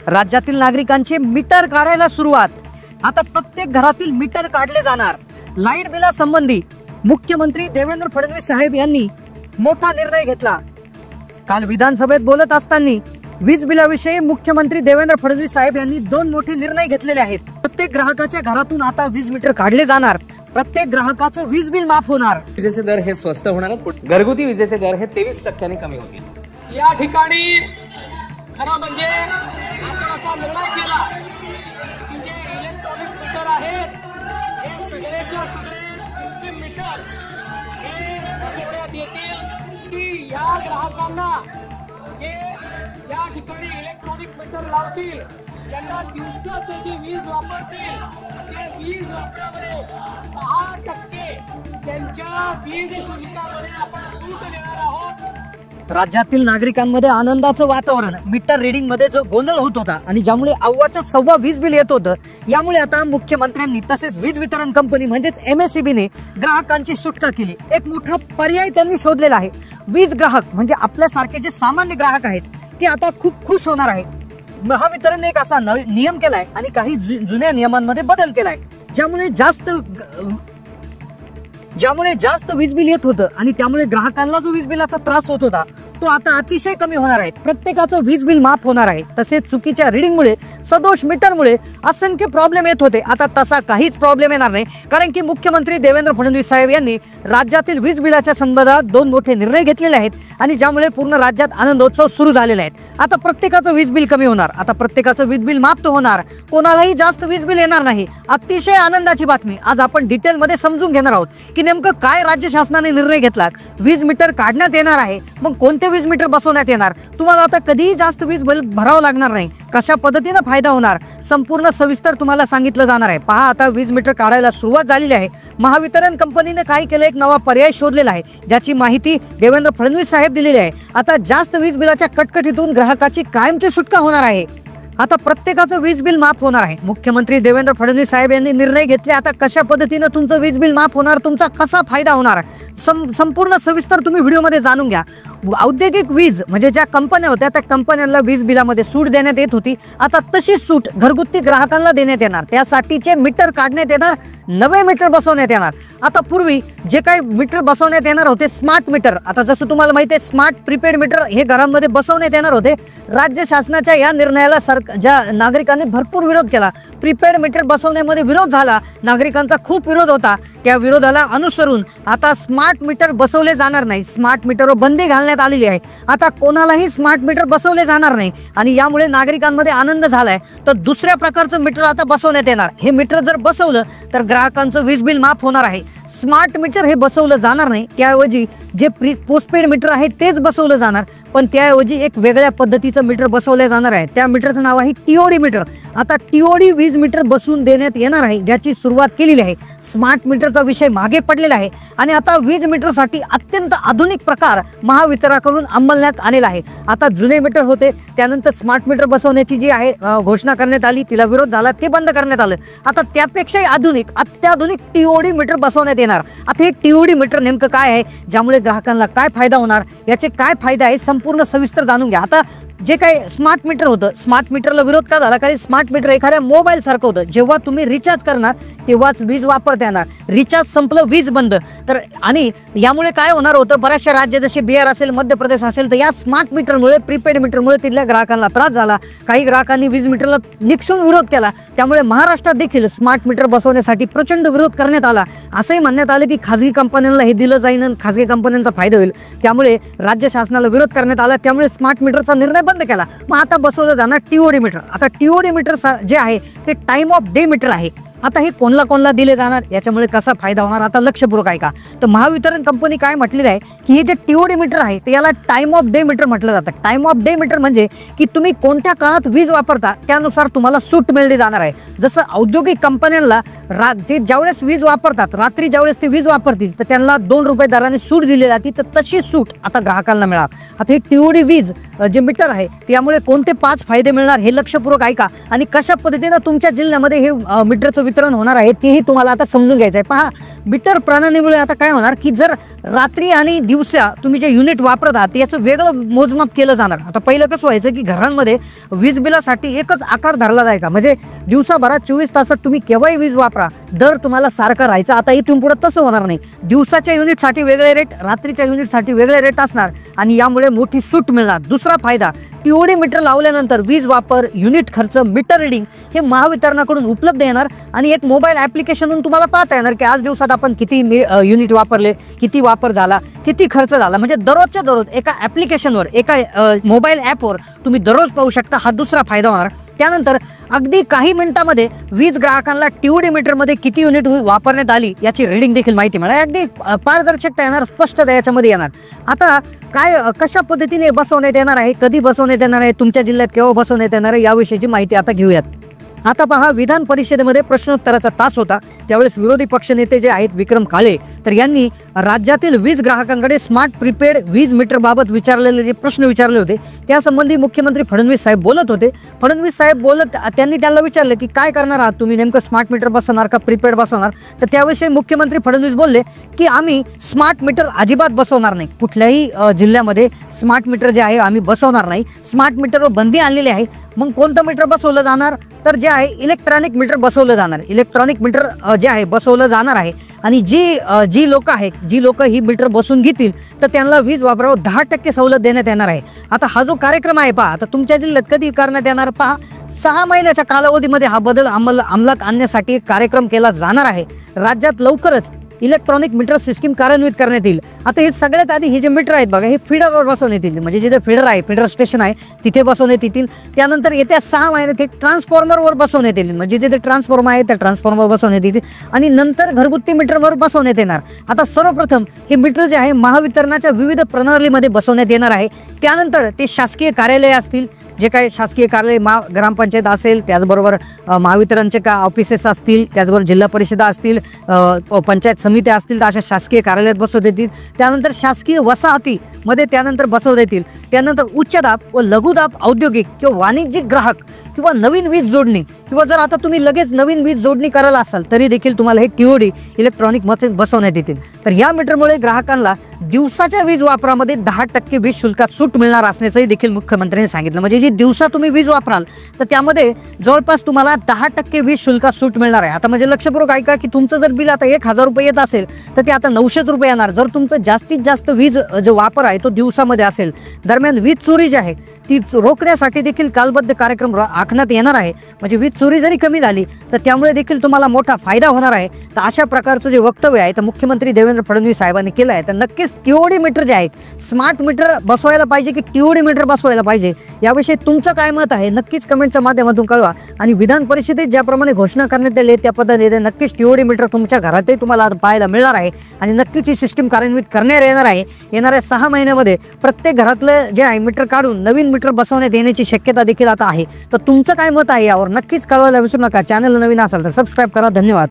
राज्यातील नागरिकांचे मीटर काढायला सुरुवात। आता प्रत्येक घरातील मीटर काढले जाणार। लाईट बिलासंबंधी मुख्यमंत्री देवेंद्र फडणवीस साहेब यांनी मोठा निर्णय घेतला। काल विधानसभेत बोलत असताना वीज बिलाविषयी मुख्यमंत्री देवेंद्र फडणवीस साहेब यांनी दोन मोठे निर्णय घेतलेले आहेत। प्रत्येक ग्राहकाच्या घरातून आता वीज मीटर काढले जाणार। प्रत्येक ग्राहकाचं वीज बिल माफ होणार। विजेचे दर हे स्वस्त होणार। घरगुती विजेचे दर हे 23% कमी होतील। या ठिकाणी खरं म्हणजे आपण असा निर्णय केला की जे इलेक्ट्रॉनिक मीटर आहेत हे सगळेच्या सगळे सिस्टीम मीटर हे बसवण्यात येतील की या ग्राहकांना जे या ठिकाणी इलेक्ट्रॉनिक मीटर लावतील त्यांना दिवसाची जी वीज वापरतील त्या वीज वापरामध्ये 10% त्यांच्या वीज शुल्कामध्ये आपण सूट देणार आहोत। राज्यातील नागरिकांमध्ये आनंदाचं वातावरण। मीटर रीडिंग मध्ये जो गोंधळ होत होता आणि ज्यामुळे अव्वाचं 1.25 वीज बिल येत होतं, यामुळे आता मुख्यमंत्र्यांनी तसेच वीज वितरण कंपनी म्हणजेच MSEB ने ग्राहकांची सुटका केली। एक मोठा पर्याय त्यांनी शोधलेला आहे। वीज ग्राहक म्हणजे आपल्यासारखे जे सामान्य ग्राहक आहेत ते आता खूप खुश होणार आहेत। महावितरणने एक असा नियम केलाय आणि काही जुन्या नियमांमध्ये बदल केलाय, ज्यामुळे जास्त वीज बिल येत होतं आणि त्यामुळे ग्राहकांना जो वीज बिलाचा त्रास होत होता तो आता अतिशय कमी होणार आहे। प्रत्येकाचं वीज बिल माफ होणार आहे। तसेच चुकीच्या रीडिंगमुळे सदोष मीटरमुळे असंख्य प्रॉब्लेम येत होते, आता तसा काहीच प्रॉब्लेम येणार नाही, कारण की मुख्यमंत्री देवेंद्र फडणवीस साहेब यांनी राज्यातील वीज बिलाच्या संदर्भात दोन मोठे निर्णय घेतलेले आहेत आणि ज्यामुळे पूर्ण राज्यात आनंदोत्सव सुरू झालेला आहे। आता प्रत्येकाचं वीज बिल कमी होणार। आता प्रत्येकाचं वीज बिल माफ होणार। कोणालाही जास्त वीज बिल येणार नाही। अतिशय आनंदाची बातमी। आज आपण डिटेल मध्ये समजून घेणार आहोत की नेमकं काय राज्य शासनाने निर्णय घेतला। वीज मीटर काढण्यात येणार आहे, मग कोणते वीज मीटर बसवण्यात येणार, तुम्हाला आता कधीही जास्त वीज बिल भरावं लागणार नाही, कशा पद्धतीने फायदा होणार संपूर्ण सविस्तर तुम्हाला सांगितलं जाणार आहे। पहा, आता वीज मीटर काढायला सुरुवात झालेली आहे। महावितरण कंपनीने काय केलं, एक नवा पर्याय शोधलेला आहे, ज्याची माहिती देवेंद्र फडणवीस साहेब दिलेली आहे। आता जास्त वीज बिलाच्या कटकटीतून ग्राहकाची कायमची सुटका होणार आहे। आता प्रत्येकाचं वीज बिल माफ होणार आहे। मुख्यमंत्री देवेंद्र फडणवीस साहेब यांनी निर्णय घेतले। आता कशा पद्धतीने तुमचं वीज बिल माफ होणार, तुमचा कसा फायदा होणार, संपूर्ण सविस्तर तुम्ही व्हिडिओमध्ये जाणून घ्या। औद्योगिक वीज म्हणजे ज्या कंपन्या होत्या त्या कंपन्यांना वीज बिलामध्ये सूट देण्यात येत होती, आता तशीच सूट घरगुती ग्राहकांना देण्यात येणार। त्यासाठीचे मीटर काढण्यात येणार, नवे मीटर बसवण्यात येणार। आता पूर्वी जे काही मीटर बसवण्यात येणार होते स्मार्ट मीटर, आता जसं तुम्हाला माहिती आहे स्मार्ट प्रीपेड मीटर हे घरांमध्ये बसवण्यात येणार होते। राज्य शासनाच्या या निर्णयाला ज्या नागरिकांनी भरपूर विरोध केला, प्रीपेड मीटर बसवण्यामध्ये विरोध झाला, नागरिकांचा खूप विरोध होता, त्या विरोधाला अनुसरून आता स्मार्ट मीटर बसवले जाणार नाही। स्मार्ट मीटरवर बंदी घालण्यात आलेली आहे। आता कोणालाही स्मार्ट मीटर बसवले जाणार नाही आणि यामुळे नागरिकांमध्ये आनंद झालाय। तर दुसऱ्या प्रकारचं मीटर आता बसवण्यात येणार। हे मीटर जर बसवलं तर ग्राहकांचं वीज बिल माफ होणार आहे। स्मार्ट मीटर हे बसवलं जाणार नाही, त्याऐवजी जे पोस्टपेड मीटर आहे तेच बसवलं जाणार, पण त्याऐवजी एक वेगळ्या पद्धतीचं मीटर बसवलं जाणार आहे। त्या मीटरचं नाव आहे TOD मीटर। आता TOD वीज मीटर बसवून देण्यात येणार आहे, ज्याची सुरुवात केलेली आहे। स्मार्ट मीटरचा विषय मागे पडलेला आहे आणि आता वीज मीटरसाठी अत्यंत आधुनिक प्रकार महावितरणाकडून अंमलण्यात आलेला आहे। आता जुने मीटर होते, त्यानंतर स्मार्ट मीटर बसवण्याची जी आहे घोषणा करण्यात आली, तिला विरोध झाला, ते बंद करण्यात आलं। आता त्यापेक्षाही अत्याधुनिक TOD मीटर बसवण्यात येणार। आता हे TOD मीटर नेमकं काय आहे, ज्यामुळे ग्राहकांना काय फायदा होणार, याचे काय फायदा आहे संपूर्ण सविस्तर जाणून घ्या। आता जे काही स्मार्ट मीटर होतं, स्मार्ट मीटरला विरोध का झाला, कारण स्मार्ट मीटर एखाद्या मोबाईल सारखं होतं, जेव्हा तुम्ही रिचार्ज करणार तेव्हाच वीज वापरता येणार, रिचार्ज संपलं वीज बंद। तर आणि यामुळे काय होणार होतं, बऱ्याचशा राज्य जसे बिहार असेल, मध्य प्रदेश असेल, तर या स्मार्ट मीटरमुळे प्रीपेड मीटरमुळे तिथल्या ग्राहकांना त्रास झाला। काही ग्राहकांनी वीज मीटरला निक्षून विरोध केला, त्यामुळे महाराष्ट्रात देखील स्मार्ट मीटर बसवण्यासाठी प्रचंड विरोध करण्यात आला। असंही म्हणण्यात आलं की खाजगी कंपन्यांना हे दिलं जाईल आणि खाजगी कंपन्यांचा फायदा होईल, त्यामुळे राज्य शासनाला विरोध करण्यात आला, त्यामुळे स्मार्ट मीटरचा निर्णय बंद केला। मग आता बसवलं जाणार TOD मीटर। आता TOD मीटर जे आहे ते टाइम ऑफ डे मीटर आहे। आता हे कोणला दिले जाणार, याच्यामुळे कसा फायदा होणार, आता लक्षपूर्वक ऐका। तर महावितरण कंपनी काय म्हटलेलं आहे की हे जे TOD मीटर आहे ते याला टाइम ऑफ डे मीटर म्हटलं जातं। टाइम ऑफ डे मीटर म्हणजे की तुम्ही कोणत्या काळात वीज वापरता त्यानुसार तुम्हाला सूट मिळली जाणार आहे। जसं औद्योगिक कंपन्यांना ज्यावेळेस वीज वापरतात, रात्री ज्यावेळेस ते वीज वापरतील तर त्यांना 2 रुपये दराने सूट दिली जाते, तर तशी सूट आता ग्राहकांना मिळणार। आता हे TOD वीज जे मीटर आहे त्यामुळे कोणते 5 फायदे मिळणार हे लक्षपूर्वक ऐका आणि कशा पद्धतीने तुमच्या जिल्ह्यामध्ये हे मीटरचं वितरण होणार आहे तेही तुम्हाला आता समजून घ्यायचं आहे. पहा, मीटर प्रणालीमुळे आता काय होणार की जर रात्री आणि दिवसा तुम्ही जे युनिट वापरत आहात याचं वेगळं मोजमाप केलं जाणार. आता पहिलं कसं व्हायचं की घरांमध्ये वीज बिलासाठी एकच आकार धरला जायचा, म्हणजे दिवसाभरात 24 तासात तुम्ही केव्हाही वीज वापरा, दर तुम्हाला सारखा राहायचा. आता इथून पुढे तसं होणार नाही. दिवसाच्या युनिटसाठी वेगळे रेट, रात्रीच्या युनिटसाठी वेगळे रेट असणार आणि यामुळे मोठी सूट मिळणार. दुसरा फायदा, टीओडी मीटर लावल्यानंतर वीज वापर, युनिट खर्च, मीटर रिडिंग हे महावितरणाकडून उपलब्ध येणार आणि एक मोबाईल ॲप्लिकेशनवरून तुम्हाला पाहता येणार की आज दिवसात आपण किती युनिट वापरले, किती वापर झाला, किती खर्च झाला. म्हणजे दररोजच्या दररोज एका ॲप्लिकेशनवर, एका मोबाईल ॲपवर तुम्ही दररोज पाहू शकता. हा दुसरा फायदा होणार. त्यानंतर अगदी काही मिनिटांमध्ये वीज ग्राहकांना टीओडी मीटरमध्ये किती युनिट वापरण्यात आली याची रीडिंग देखील माहिती मिळेल. अगदी पारदर्शकता येणार, स्पष्टता याच्यामध्ये येणार. आता काय कशा पद्धतीने बसवण्यात येणार आहे, कधी बसवण्यात येणार आहे, तुमच्या जिल्ह्यात केव्हा बसवण्यात येणार आहे याविषयीची माहिती आता घेऊयात. आता पहा, विधान परिषदेमध्ये प्रश्नोत्तराचा तास होता. त्यावेळेस विरोधी पक्षनेते जे आहेत विक्रम काळे, तर यांनी राज्यातील वीज ग्राहकांकडे स्मार्ट प्रीपेड वीज मीटरबाबत विचारलेले जे प्रश्न विचारले होते त्यासंबंधी मुख्यमंत्री फडणवीस साहेब बोलत होते. फडणवीस साहेब बोलत त्यांनी त्याला विचारले की काय करणार आहात तुम्ही, नेमकं स्मार्ट मीटर बसवणार का प्रीपेड बसवणार. तर त्याविषयी मुख्यमंत्री फडणवीस बोलले की आम्ही स्मार्ट मीटर अजिबात बसवणार नाही, कुठल्याही जिल्ह्यामध्ये स्मार्ट मीटर जे आहे आम्ही बसवणार नाही. स्मार्ट मीटरवर बंदी आणलेली आहे. मग कोणतं मीटर बसवलं जाणार, तर जे आहे इलेक्ट्रॉनिक मीटर बसवलं जाणार. इलेक्ट्रॉनिक मीटर जे आहे बसवलं जाणार आहे आणि जी लोक आहेत, जी लोक ही मीटर बसून घेतील तर त्यांना वीज वापरावर 10% सवलत देण्यात येणार आहे. आता हा जो कार्यक्रम आहे पहा, आता तुमच्या जिल्ह्यात कधी करण्यात येणार पहा, 6 महिन्याच्या कालावधीमध्ये हा बदल अंमलात आणण्यासाठी एक कार्यक्रम केला जाणार आहे. राज्यात लवकरच इलेक्ट्रॉनिक मीटर सिस्टीम कार्यान्वित करण्यात येईल. आता हे सगळ्यात आधी हे जे मीटर आहेत बघा, हे फीडरवर बसवण्यात येतील, म्हणजे जिथे फीडर आहे, फीडर स्टेशन आहे तिथे बसवण्यात येतील. त्यानंतर येत्या 6 महिन्यात ते ट्रान्सफॉर्मरवर बसवण्यात येईल, म्हणजे जिथे ट्रान्सफॉर्मर आहे त्या ट्रान्सफॉर्मर बसवण्यात येतील आणि नंतर घरगुती मीटरवर बसवण्यात येणार. आता सर्वप्रथम हे मीटर जे आहे महावितरणाच्या विविध प्रणालीमध्ये बसवण्यात येणार आहे. त्यानंतर ते शासकीय कार्यालय असतील, जे काही शासकीय कार्यालय ग्रामपंचायत असेल, त्याचबरोबर महावितरणचे का ऑफिसेस असतील, त्याचबरोबर जिल्हा परिषदा असतील, पंचायत समित्या असतील, तर अशा शासकीय कार्यालयात बसवता येतील. त्यानंतर शासकीय वसाहतीमध्ये त्यानंतर बसवता येतील. त्यानंतर उच्च दाब व लघुदाब औद्योगिक किंवा वाणिज्यिक ग्राहक किंवा नवीन वीज जोडणी, किंवा जर आता तुम्ही लगेच नवीन वीज जोडणी करायला असाल तरी देखील तुम्हाला हे टीओडी इलेक्ट्रॉनिक मशीन बसवण्यात येतील. तर या मीटरमुळे ग्राहकांना दिवसाच्या वीज वापरामध्ये 10% वीज शुल्कात सूट मिळणार असल्याचंही देखील मुख्यमंत्र्यांनी सांगितलं. म्हणजे जी दिवसा तुम्ही वीज वापराल तर त्यामध्ये जवळपास तुम्हाला 10% वीज शुल्कात सूट मिळणार आहे. आता म्हणजे लक्षपूर्वक ऐका की तुमचं जर बिल आता 1000 रुपये येत असेल तर ते आता 900 रुपये येणार, जर तुमचं जास्तीत जास्त वीज जो वापर आहे तो दिवसामध्ये असेल. दरम्यान वीज चोरी जी आहे ती रोखण्यासाठी देखील कालबद्ध कार्यक्रम आखण्यात येणार आहे. म्हणजे वीज चोरी जरी कमी झाली तर त्यामुळे देखील तुम्हाला मोठा फायदा होणार आहे. तर अशा प्रकारचं जे वक्तव्य आहे तर मुख्यमंत्री देवेंद्र फडणवीस साहेबांनी केलं आहे. तर नक्कीच टीओडी मीटर जे आहेत, स्मार्ट मीटर बसवायला पाहिजे की टीओडी मीटर बसवायला पाहिजे, याविषयी तुमचं काय मत आहे नक्कीच कमेंटच्या माध्यमातून कळवा. आणि विधान परिषदेत ज्याप्रमाणे घोषणा करण्यात आली त्या पद्धतीने नक्कीच टीओडी मीटर तुमच्या घरातही तुम्हाला पाहायला मिळणार आहे आणि नक्कीच ही सिस्टीम कार्यान्वित करण्यात येणार आहे. येणाऱ्या 6 महिन्यामध्ये प्रत्येक घरातलं जे आहे मीटर काढून नवीन मीटर बसवण्यात येण्याची शक्यता देखील आता आहे. तर तुमचं काय मत आहे यावर नक्कीच कळवायला विसरू नका. चॅनल नवीन असाल तर सबस्क्राईब करा. धन्यवाद.